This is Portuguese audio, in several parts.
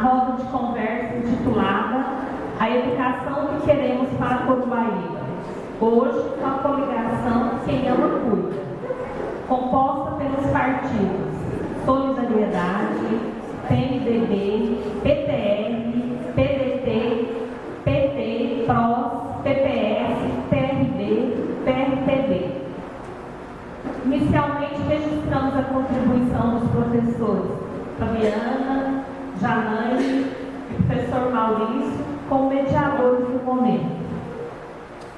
roda de conversa intitulada A Educação que Queremos para Corubaíba. Hoje, com a coligação Quem Ama Cuida, composta pelos partidos Solidariedade, PMDB, PTR, PDT, PT, PROS, PPS, PRB, PRTB. Inicialmente, registramos a contribuição dos professores Fabiana, Janaíne e professor Maurício como mediadores do momento.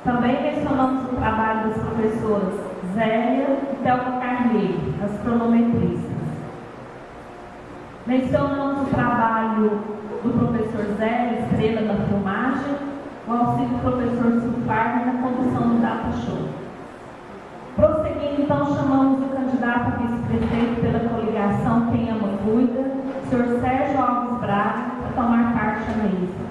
Também mencionamos o trabalho das professoras Zélia e Thelma Carneiro, as cronometristas. Mencionamos o trabalho do professor Zélia, estrela da filmagem, o auxílio do professor Silvar na condução do Data Show. Prosseguindo, então, chamamos o candidato a vice-prefeito pela coligação Quem Ama Cuida, o senhor Sérgio Alves Braga, para tomar parte na mesa.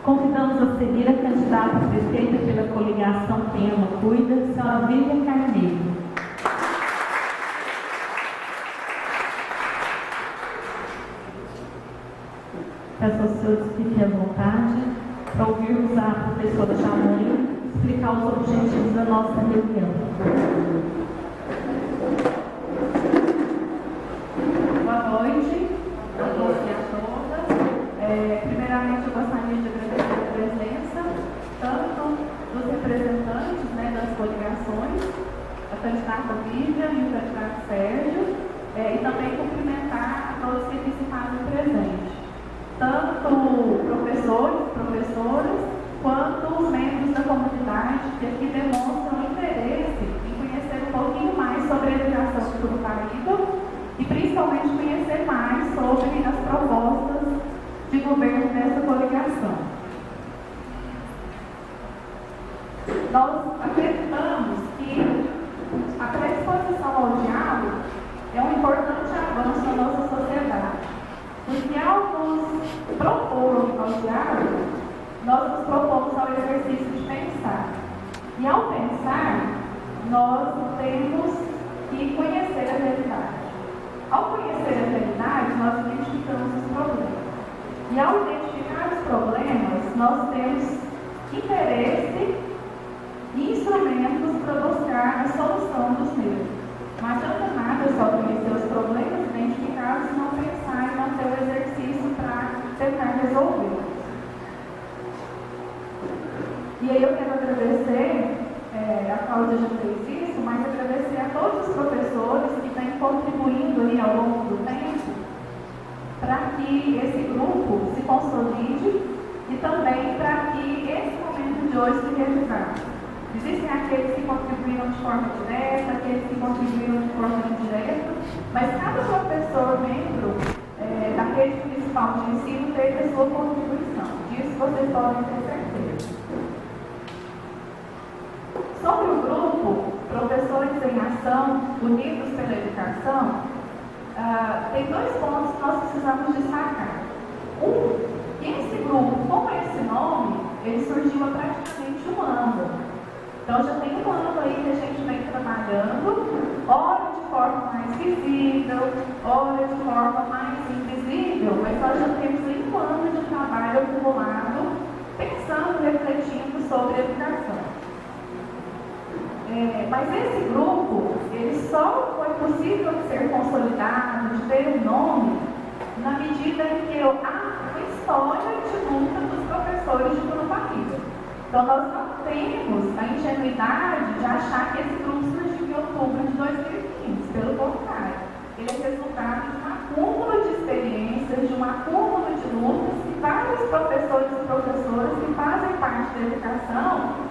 Convidamos a seguir a candidata a prefeita pela coligação Quem Ama Cuida, a senhora Vivian Carneiro. Peço aos senhores que fiquem à vontade para ouvirmos a professora Janaíne explicar os objetivos da nossa reunião. Boa noite a todos e a todas. Primeiramente, eu gostaria de agradecer a presença tanto dos representantes das coligações, a candidata Vivian e o candidato Sérgio, e também cumprimentar a todos que aqui se fazem presente. Tanto professores, professoras, quanto os membros da comunidade que aqui demonstram interesse em conhecer um pouquinho mais sobre a educação de Corubaíba e principalmente conhecer mais sobre as propostas de governo dessa coligação. Nós acreditamos que a predisposição ao diálogo é um importante avanço na nossa sociedade. Porque ao nos propor ao diálogo, nós nos propomos ao exercício de pensar. E ao pensar, nós temos que conhecer a realidade. Ao conhecer a realidade, nós identificamos os problemas. E ao identificar os problemas, nós temos interesse e instrumentos para buscar a solução dos mesmos. Não adianta nada só conhecer os problemas identificados e não pensar e não ter o exercício para tentar resolver. E aí eu quero agradecer, a Cláudia já fez isso, mas agradecer a todos os professores que vêm contribuindo aí ao longo do tempo para que esse grupo se consolide e também para que esse momento de hoje se realizasse. Existem aqueles que contribuíram de forma direta, aqueles que contribuíram de forma indireta, mas cada professor membro da rede municipal de ensino teve a sua contribuição. Disso vocês podem ter certeza. Sobre o grupo Professores em Ação, Unidos pela Educação, tem dois pontos que nós precisamos destacar. Que esse grupo, com esse nome, ele surgiu há praticamente um ano. Então já tem um ano aí que a gente vem trabalhando, ora de forma mais visível, ora de forma mais invisível, mas nós já temos aí um ano de trabalho acumulado, pensando, refletindo sobre a educação. Mas esse grupo, ele só foi possível de ser consolidado, de ter um nome, na medida em que a história de luta dos professores de Corubaíba. Então, nós não temos a ingenuidade de achar que esse grupo surgiu em outubro de 2015. Pelo contrário, ele é resultado de um acúmulo de experiências, de um acúmulo de lutas que vários professores e professoras que fazem parte da educação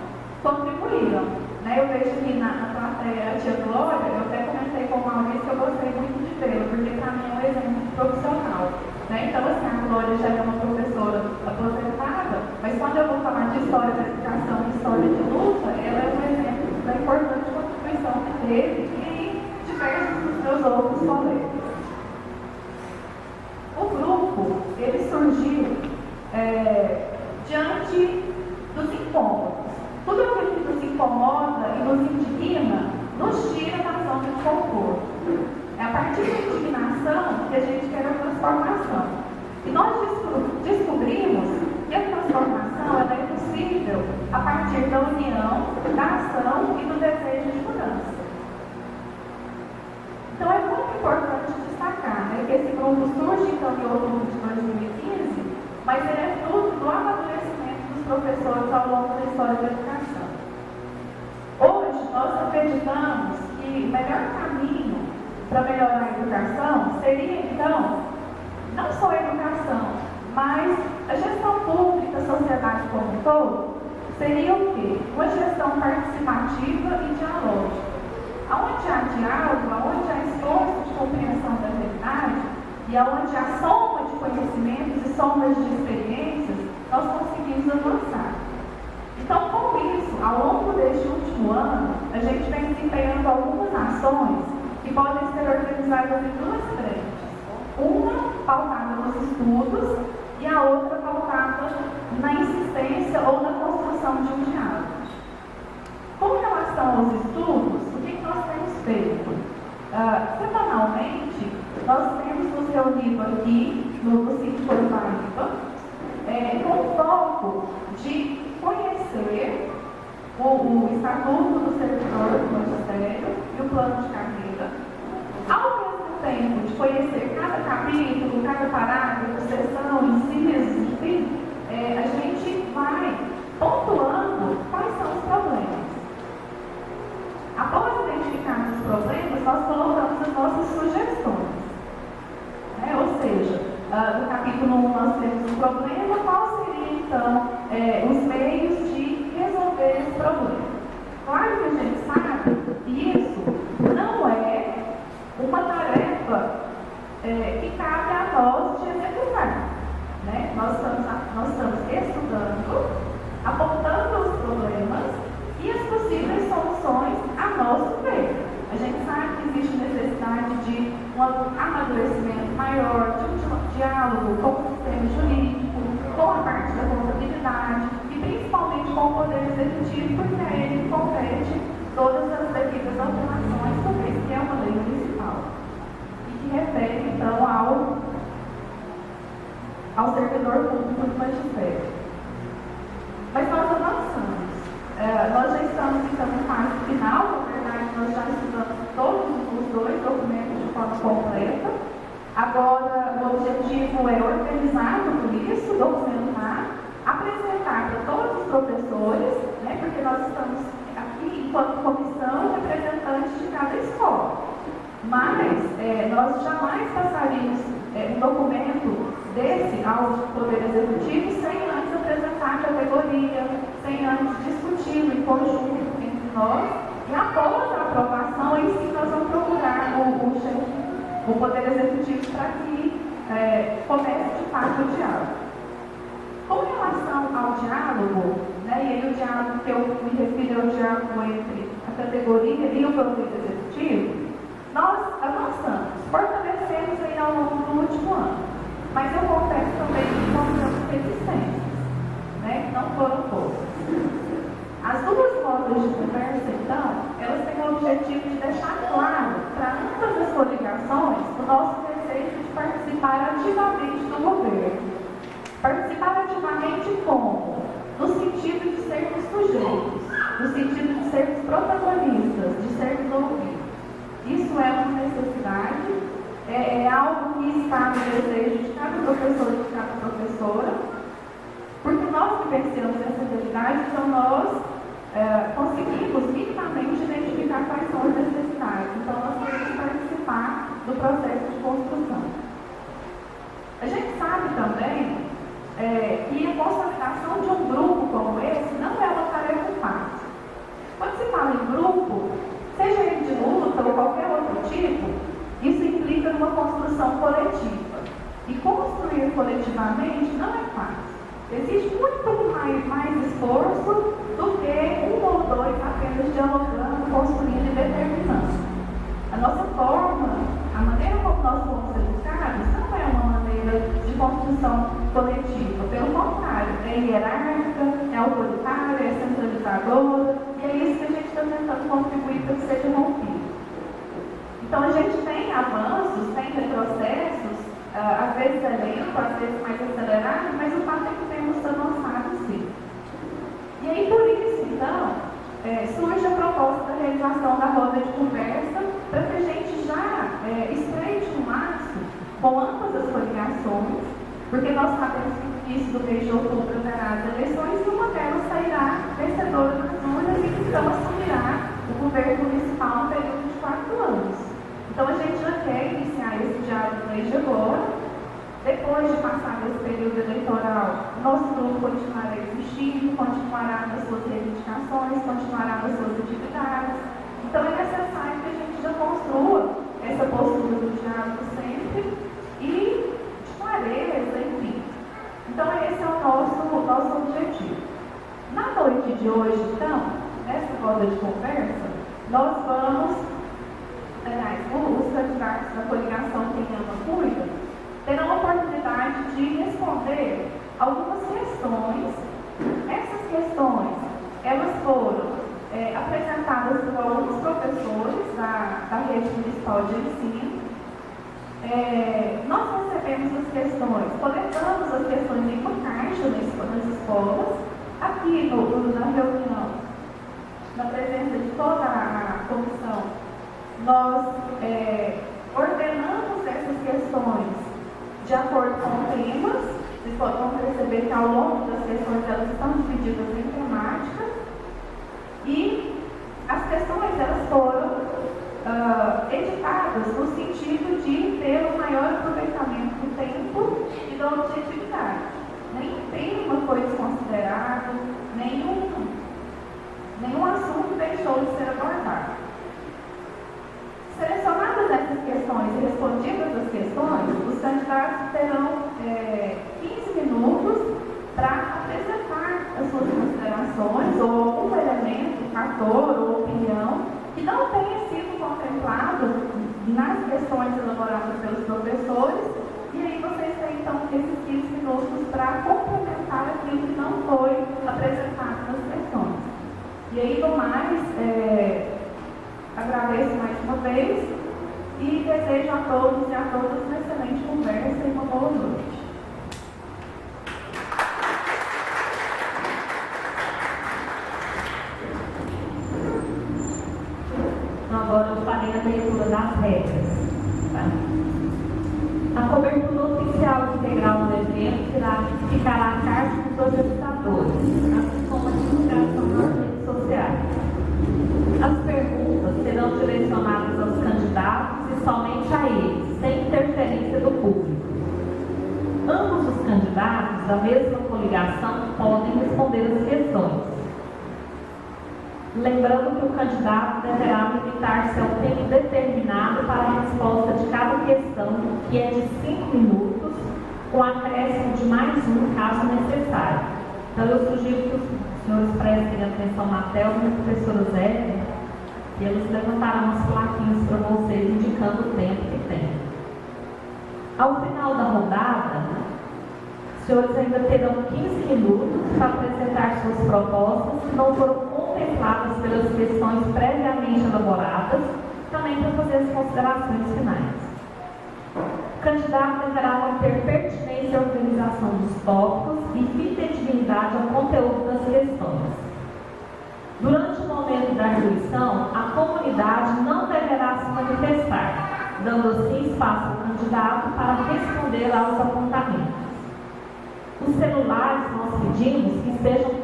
contribuíram. Eu vejo aqui na plateia a tia Glória, eu até comentei com o Maurício que eu gostei muito de vê-la, porque para mim é um exemplo profissional. Então, assim, a Glória já é uma professora aposentada, mas quando eu vou falar de história da educação e história de luta, ela é um exemplo da importante contribuição que teve e diversos dos meus outros colegas. O grupo, ele surgiu diante dos incômodos. Tudo aquilo que nos incomoda e nos indigna nos tira da zona de conforto. É a partir da indignação que a gente quer a transformação. E nós descobrimos que a transformação ela é possível a partir da união, da ação e do desejo de mudança. Então é muito importante destacar, né, que esse grupo surge então em outubro de 2015, mas ele é fruto do amadurecimento dos professores ao longo da história da educação. Hoje nós acreditamos que o melhor caminho para melhorar a educação seria então não só a educação, mas a gestão pública, a sociedade como um todo, seria o quê? Uma gestão participativa e dialógica. Onde há diálogo, onde há esforço de compreensão da realidade e onde há soma de conhecimentos e somas de experiências, nós conseguimos avançar. Então, com isso, ao longo deste último ano, a gente vem desempenhando algumas ações que podem ser organizadas em duas frentes. Uma pautada nos estudos e a outra pautada na insistência ou na construção de um diálogo. Com relação aos estudos, o que nós temos feito? Semanalmente, nós temos nos reunido aqui no sítio Corubaíba com o foco de conhecer o Estatuto do Servidor do Magistério e o Plano de Carreira, ao mesmo tempo de conhecer cada capítulo, cada parágrafo, seção, inciso, enfim, a gente vai pontuando quais são os problemas. Após identificar os problemas, nós colocamos as nossas sugestões. Ou seja, no capítulo 1 nós temos um problema, qual seria então os meios de resolver esse problema? Claro que a gente sabe que isso não é uma tarefa que cabe a nós de executar. Né? Nós estamos estudando, apontando os problemas e as possíveis soluções a nosso ver. A gente sabe que existe necessidade de um amadurecimento maior, de um diálogo com o sistema jurídico, com a parte da contabilidade e principalmente com o Poder Executivo, porque é ele que compete todas as devidas alterações, uma vez que é uma lei municipal e que refere então ao servidor público do magistério. Mas nós avançamos. Nós já estamos então em fase final, na verdade nós já estudamos todos os dois documentos de forma completa. Agora o objetivo é organizar tudo isso, documentar, apresentar para todos os professores, né, porque nós estamos aqui enquanto comissão representantes de cada escola. Mas nós jamais passaríamos um documento desse ao Poder Executivo sem antes apresentar a categoria, sem antes discutir em conjunto entre nós, e após a aprovação, aí sim nós vamos procurar o Poder Executivo para que comece de fato o diálogo. Com relação ao diálogo, né, e aí o diálogo que eu me refiro é o diálogo entre a categoria e o Poder Executivo, nós avançamos, fortalecemos aí ao longo do último ano. Mas eu confesso também que encontramos resistências, né, que não foram poucas. As duas rodas de conversa, então, elas têm o objetivo de deixar claro para ambas as coligações o nosso desejo de participar ativamente do governo. Participar ativamente como? No sentido de sermos sujeitos, no sentido de sermos protagonistas, de sermos ouvidos. Isso é uma necessidade, é algo que está no desejo de cada professor e de cada professora, porque nós vivenciamos essa realidade, então nós conseguimos minimamente identificar quais são as necessidades. Então nós queremos participar do processo de construção. A gente sabe também que a consolidação de um grupo como esse não é uma tarefa fácil. Quando se fala em grupo, seja ele de luta ou qualquer outro tipo, isso implica numa construção coletiva. E construir coletivamente não é fácil. Existe muito mais esforço do que um ou dois apenas dialogando, construindo e determinando. A nossa forma, a maneira como nós fomos educados, não é uma maneira de construção coletiva. Pelo contrário, é hierárquica, é autoritária, é centralizadora, e é isso que a gente está tentando contribuir para que seja uma avanços, sem retrocessos, às vezes é lento, às vezes mais acelerado, mas o fato é que temos avançado sim. E aí, por isso, então, surge a proposta da realização da roda de conversa para que a gente já estreite um laço com ambas as coligações, porque nós sabemos que no início do mês de outubro haverá as eleições e uma delas sairá vencedora das urnas e então assumirá o governo municipal no período de 4 anos. Então, a gente já quer iniciar esse diálogo no mês de agora. Depois de passar esse período eleitoral, nosso grupo continuará existindo, continuará nas suas reivindicações, continuará nas suas atividades. Então, é necessário que a gente já construa essa postura do diálogo sempre e de clareza, enfim. Então, esse é o nosso objetivo. Na noite de hoje, então, nessa roda de conversa, nós vamos, os candidatos da coligação Quem Ama Cuida, terão a oportunidade de responder algumas questões. Essas questões, elas foram apresentadas por alguns professores da rede municipal de ensino. Nós recebemos as questões, coletamos as questões em uma caixa nas escolas. Aqui na reunião, na presença de toda a comissão, nós ordenamos essas questões de acordo com temas. Vocês vão perceber que ao longo das questões elas estão divididas em temáticas e as questões elas foram editadas no sentido de ter um maior aproveitamento do tempo e da objetividade. Nenhum tema foi desconsiderado, nenhum assunto deixou de ser abordado. Selecionadas essas questões e respondidas as questões, os candidatos terão 15 minutos para apresentar as suas considerações ou algum elemento, fator ou opinião que não tenha sido contemplado nas questões elaboradas pelos professores, e aí vocês têm então esses 15 minutos para complementar aquilo que não foi apresentado nas questões. E aí, no mais, agradeço mais uma vez e desejo a todos e a todas uma excelente conversa e uma boa noite. Agora eu farei a leitura das regras. Tá? A cobertura oficial integral do evento ficará a cargo dos organizadores, assim como a divulgação nas redes sociais. As perguntas serão direcionadas aos candidatos e somente a eles, sem interferência do público. Ambos os candidatos da mesma coligação podem responder as questões. Lembrando que o candidato deverá limitar-se ao tempo determinado para a resposta de cada questão, que é de 5 minutos, com acréscimo de mais um, caso necessário. Então, eu sugiro que os senhores prestem atenção na tela e o professor Zé, e eles levantarão as plaquinhas para vocês, indicando o tempo que tem. Ao final da rodada, os senhores ainda terão 15 minutos para apresentar suas propostas que não foram contempladas pelas questões previamente elaboradas, também para fazer as considerações finais. O candidato deverá manter pertinência à organização dos tópicos e fidedignidade ao conteúdo das questões. Durante o momento da arguição, a comunidade não deverá se manifestar, dando assim espaço ao candidato para responder aos apontamentos. Os celulares, nós pedimos que sejam todos